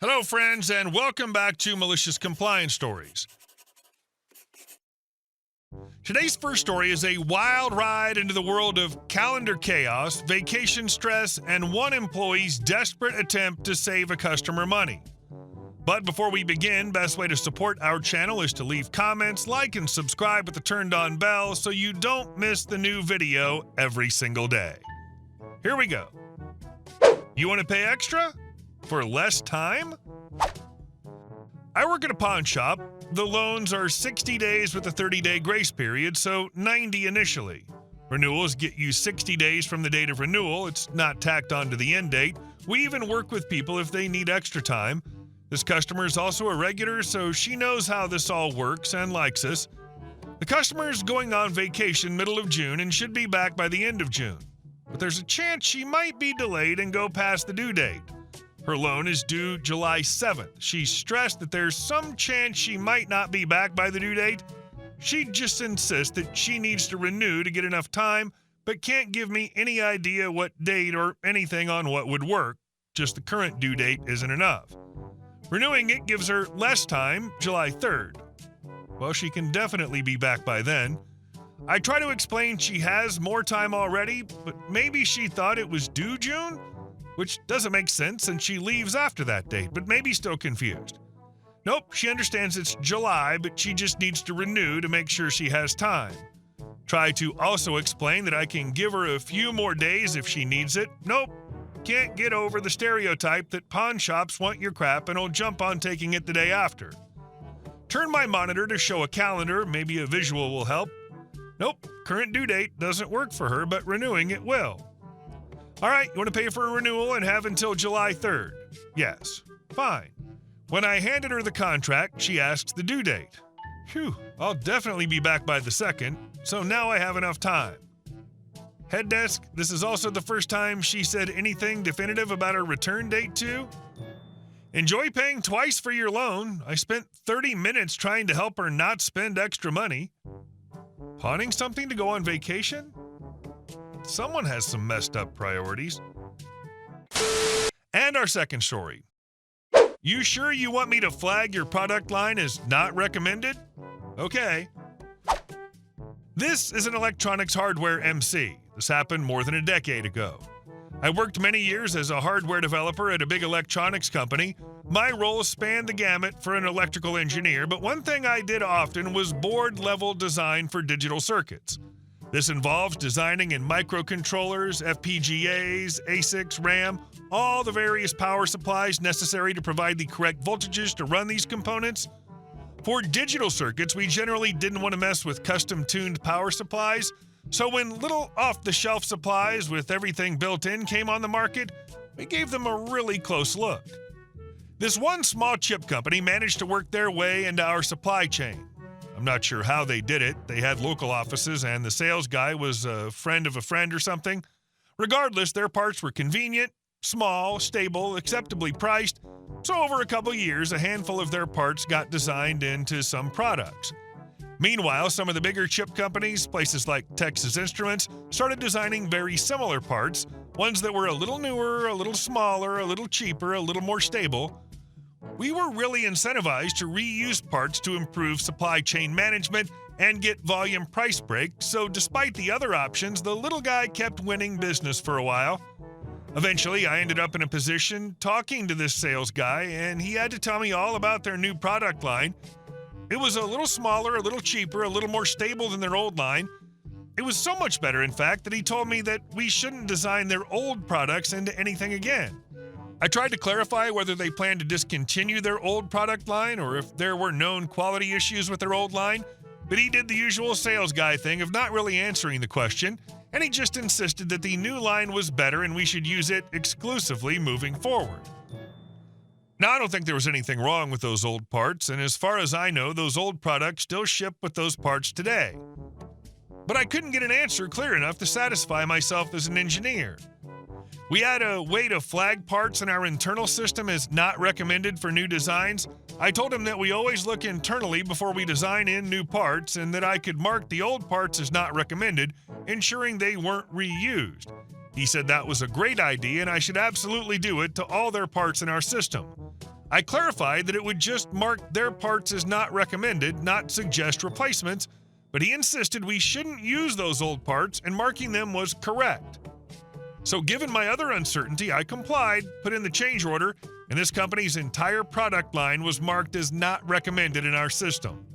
Hello, friends, and welcome back to Malicious Compliance Stories. Today's first story is a wild ride into the world of calendar chaos, vacation stress, and one employee's desperate attempt to save a customer money. But before we begin, best way to support our channel is to leave comments, like, and subscribe with the turned-on bell so you don't miss the new video every single day. Here we go. You want to pay extra? For less time? I work at a pawn shop. The loans are 60 days with a 30-day grace period, so 90 initially. Renewals get you 60 days from the date of renewal. It's not tacked on to the end date. We even work with people if they need extra time. This customer is also a regular, so she knows how this all works and likes us. The customer is going on vacation middle of June and should be back by the end of June. But there's a chance she might be delayed and go past the due date. Her loan is due July 7th. She's stressed that there's some chance she might not be back by the due date. She just insists that she needs to renew to get enough time, but can't give me any idea what date or anything on what would work. Just the current due date isn't enough. Renewing it gives her less time, July 3rd. Well, she can definitely be back by then. I try to explain she has more time already, but maybe she thought it was due June? Which doesn't make sense, and she leaves after that date, but maybe still confused. Nope, she understands it's July, but she just needs to renew to make sure she has time. Try to also explain that I can give her a few more days if she needs it. Nope, can't get over the stereotype that pawn shops want your crap and will jump on taking it the day after. Turn my monitor to show a calendar, maybe a visual will help. Nope, current due date doesn't work for her, but renewing it will. All right, you want to pay for a renewal and have until July 3rd? Yes. Fine. When I handed her the contract, she asked the due date. Phew, I'll definitely be back by the 2nd, so now I have enough time. Head desk, this is also the first time she said anything definitive about her return date too. Enjoy paying twice for your loan. I spent 30 minutes trying to help her not spend extra money. Pawning something to go on vacation? Someone has some messed up priorities. And our second story. You sure you want me to flag your product line as not recommended? Okay. This is an electronics hardware MC. This happened more than a decade ago. I worked many years as a hardware developer at a big electronics company. My role spanned the gamut for an electrical engineer, but one thing I did often was board-level design for digital circuits. This involves designing in microcontrollers, FPGAs, ASICs, RAM, all the various power supplies necessary to provide the correct voltages to run these components. For digital circuits, we generally didn't want to mess with custom-tuned power supplies, so when little off-the-shelf supplies with everything built in came on the market, we gave them a really close look. This one small chip company managed to work their way into our supply chain. I'm not sure how they did it. They had local offices, and the sales guy was a friend of a friend or something. Regardless, their parts were convenient, small, stable, acceptably priced, so over a couple years, a handful of their parts got designed into some products. Meanwhile, some of the bigger chip companies, places like Texas Instruments, started designing very similar parts, ones that were a little newer, a little smaller, a little cheaper, a little more stable. We were really incentivized to reuse parts to improve supply chain management and get volume price breaks, so despite the other options, the little guy kept winning business for a while. Eventually, I ended up in a position talking to this sales guy, and he had to tell me all about their new product line. It was a little smaller, a little cheaper, a little more stable than their old line. It was so much better, in fact, that he told me that we shouldn't design their old products into anything again. I tried to clarify whether they planned to discontinue their old product line or if there were known quality issues with their old line, but he did the usual sales guy thing of not really answering the question, and he just insisted that the new line was better and we should use it exclusively moving forward. Now, I don't think there was anything wrong with those old parts, and as far as I know, those old products still ship with those parts today. But I couldn't get an answer clear enough to satisfy myself as an engineer. We had a way to flag parts in our internal system as not recommended for new designs. I told him that we always look internally before we design in new parts and that I could mark the old parts as not recommended, ensuring they weren't reused. He said that was a great idea and I should absolutely do it to all their parts in our system. I clarified that it would just mark their parts as not recommended, not suggest replacements, but he insisted we shouldn't use those old parts and marking them was correct. So given my other uncertainty, I complied, put in the change order, and this company's entire product line was marked as not recommended in our system.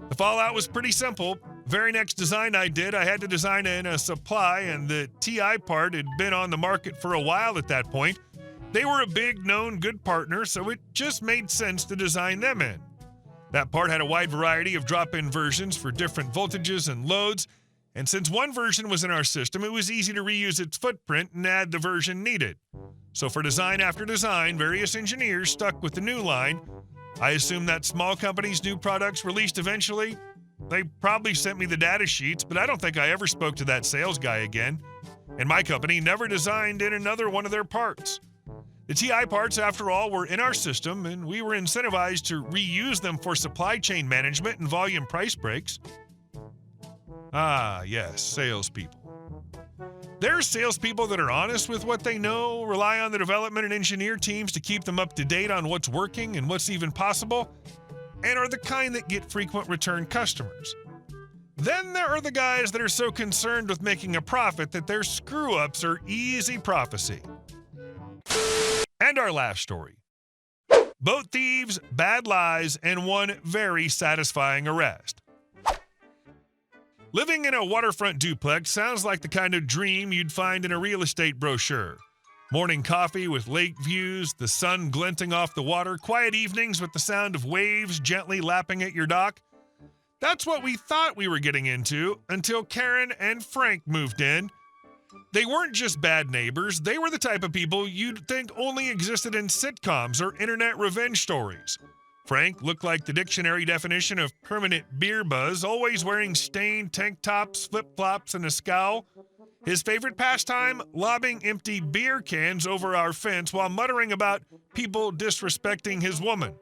The fallout was pretty simple. Very next design I did, I had to design in a supply, and the TI part had been on the market for a while at that point. They were a big, known, good partner, so it just made sense to design them in. That part had a wide variety of drop-in versions for different voltages and loads, and since one version was in our system, it was easy to reuse its footprint and add the version needed. So for design after design, various engineers stuck with the new line. I assume that small companies' new products released eventually. They probably sent me the data sheets, but I don't think I ever spoke to that sales guy again. And my company never designed in another one of their parts. The TI parts, after all, were in our system, and we were incentivized to reuse them for supply chain management and volume price breaks. Ah, yes, salespeople. There's salespeople that are honest with what they know, rely on the development and engineer teams to keep them up to date on what's working and what's even possible, and are the kind that get frequent return customers. Then there are the guys that are so concerned with making a profit that their screw-ups are easy prophecy. And our last story. Boat thieves, bad lies, and one very satisfying arrest. Living in a waterfront duplex sounds like the kind of dream you'd find in a real estate brochure. Morning coffee with lake views, the sun glinting off the water, quiet evenings with the sound of waves gently lapping at your dock. That's what we thought we were getting into until Karen and Frank moved in. They weren't just bad neighbors, they were the type of people you'd think only existed in sitcoms or internet revenge stories. Frank looked like the dictionary definition of permanent beer buzz, always wearing stained tank tops, flip-flops, and a scowl. His favorite pastime, lobbing empty beer cans over our fence while muttering about people disrespecting his woman.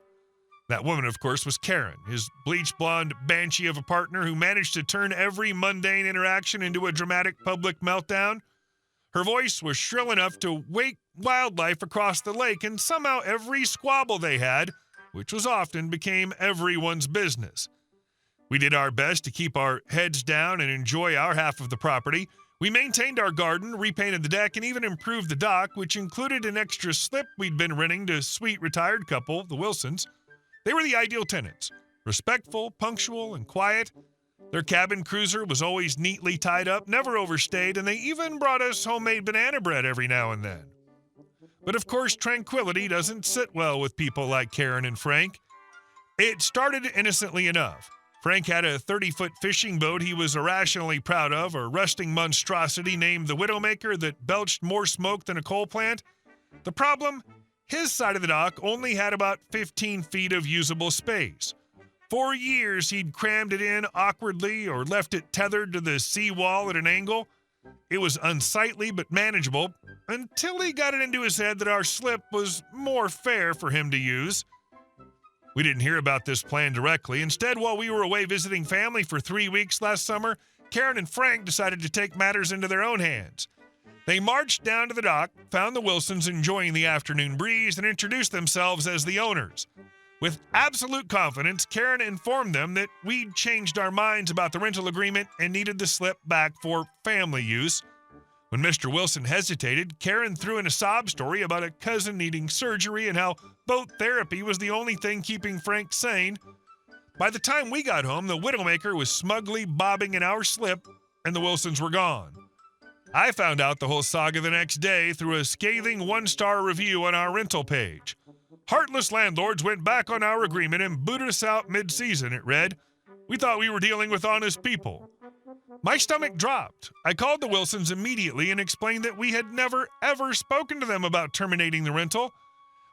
That woman, of course, was Karen, his bleach blonde banshee of a partner who managed to turn every mundane interaction into a dramatic public meltdown. Her voice was shrill enough to wake wildlife across the lake, and somehow every squabble they had, which was often, became everyone's business. We did our best to keep our heads down and enjoy our half of the property. We maintained our garden, repainted the deck, and even improved the dock, which included an extra slip we'd been renting to sweet retired couple, the Wilsons. They were the ideal tenants, respectful, punctual, and quiet. Their cabin cruiser was always neatly tied up, never overstayed, and they even brought us homemade banana bread every now and then. But of course, tranquility doesn't sit well with people like Karen and Frank. It started innocently enough. Frank had a 30-foot fishing boat he was irrationally proud of, a rusting monstrosity named the Widowmaker that belched more smoke than a coal plant. The problem? His side of the dock only had about 15 feet of usable space. For years, he'd crammed it in awkwardly or left it tethered to the seawall at an angle. It was unsightly but manageable until he got it into his head that our slip was more fair for him to use. We didn't hear about this plan directly. Instead, while we were away visiting family for 3 weeks last summer, Karen and Frank decided to take matters into their own hands. They marched down to the dock, found the Wilsons enjoying the afternoon breeze, and introduced themselves as the owners. With absolute confidence, Karen informed them that we'd changed our minds about the rental agreement and needed the slip back for family use. When Mr. Wilson hesitated, Karen threw in a sob story about a cousin needing surgery and how boat therapy was the only thing keeping Frank sane. By the time we got home, the Widowmaker was smugly bobbing in our slip, and the Wilsons were gone. I found out the whole saga the next day through a scathing 1-star review on our rental page. Heartless landlords went back on our agreement and booted us out mid-season, it read. We thought we were dealing with honest people. My stomach dropped. I called the Wilsons immediately and explained that we had never, ever spoken to them about terminating the rental.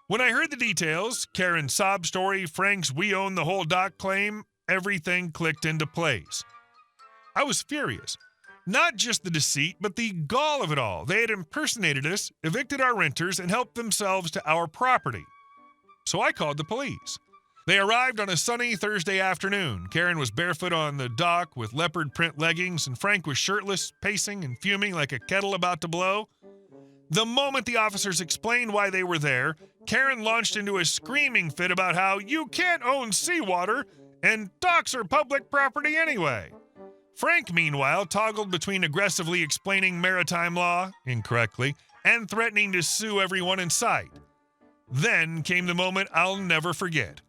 When I heard the details, Karen's sob story, Frank's we own the whole dock claim, everything clicked into place. I was furious. Not just the deceit, but the gall of it all. They had impersonated us, evicted our renters, and helped themselves to our property. So I called the police. They arrived on a sunny Thursday afternoon. Karen was barefoot on the dock with leopard print leggings, and Frank was shirtless, pacing and fuming like a kettle about to blow. The moment the officers explained why they were there, Karen launched into a screaming fit about how you can't own seawater and docks are public property anyway. Frank, meanwhile, toggled between aggressively explaining maritime law, incorrectly, and threatening to sue everyone in sight. Then came the moment I'll never forget.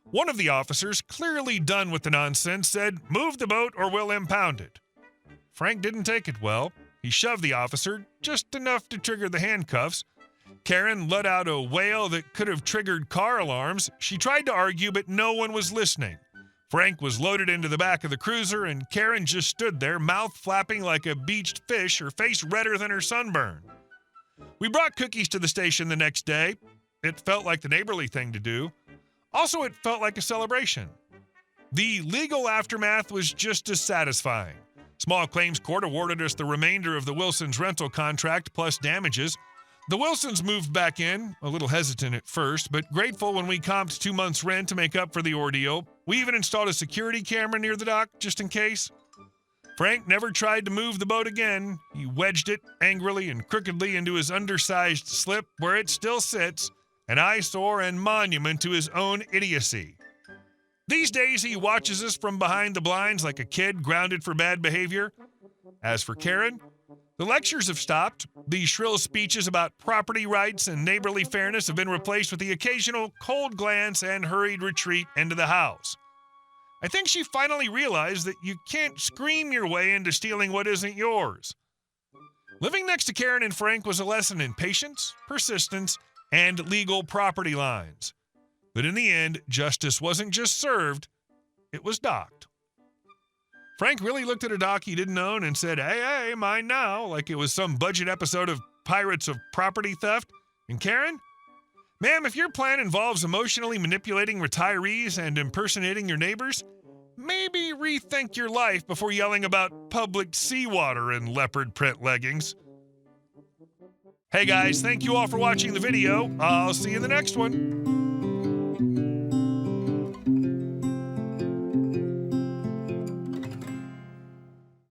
One of the officers, clearly done with the nonsense, said, "Move the boat or we'll impound it." Frank didn't take it well. He shoved the officer, just enough to trigger the handcuffs. Karen let out a wail that could have triggered car alarms. She tried to argue, but no one was listening. Frank was loaded into the back of the cruiser, and Karen just stood there, mouth flapping like a beached fish, her face redder than her sunburn. We brought cookies to the station the next day. It felt like the neighborly thing to do. Also, it felt like a celebration. The legal aftermath was just as satisfying. Small Claims Court awarded us the remainder of the Wilsons' rental contract plus damages. The Wilsons moved back in, a little hesitant at first, but grateful when we comped 2 months' rent to make up for the ordeal. We even installed a security camera near the dock, just in case. Frank never tried to move the boat again. He wedged it angrily and crookedly into his undersized slip, where it still sits, an eyesore and monument to his own idiocy. These days, he watches us from behind the blinds like a kid grounded for bad behavior. As for Karen, the lectures have stopped. The shrill speeches about property rights and neighborly fairness have been replaced with the occasional cold glance and hurried retreat into the house. I think she finally realized that you can't scream your way into stealing what isn't yours. Living next to Karen and Frank was a lesson in patience, persistence, and legal property lines. But in the end, justice wasn't just served, it was docked. Frank really looked at a dock he didn't own and said, hey, mine now, like it was some budget episode of Pirates of Property Theft. And Karen? Ma'am, if your plan involves emotionally manipulating retirees and impersonating your neighbors, maybe rethink your life before yelling about public seawater in leopard print leggings. Hey guys, thank you all for watching the video. I'll see you in the next one.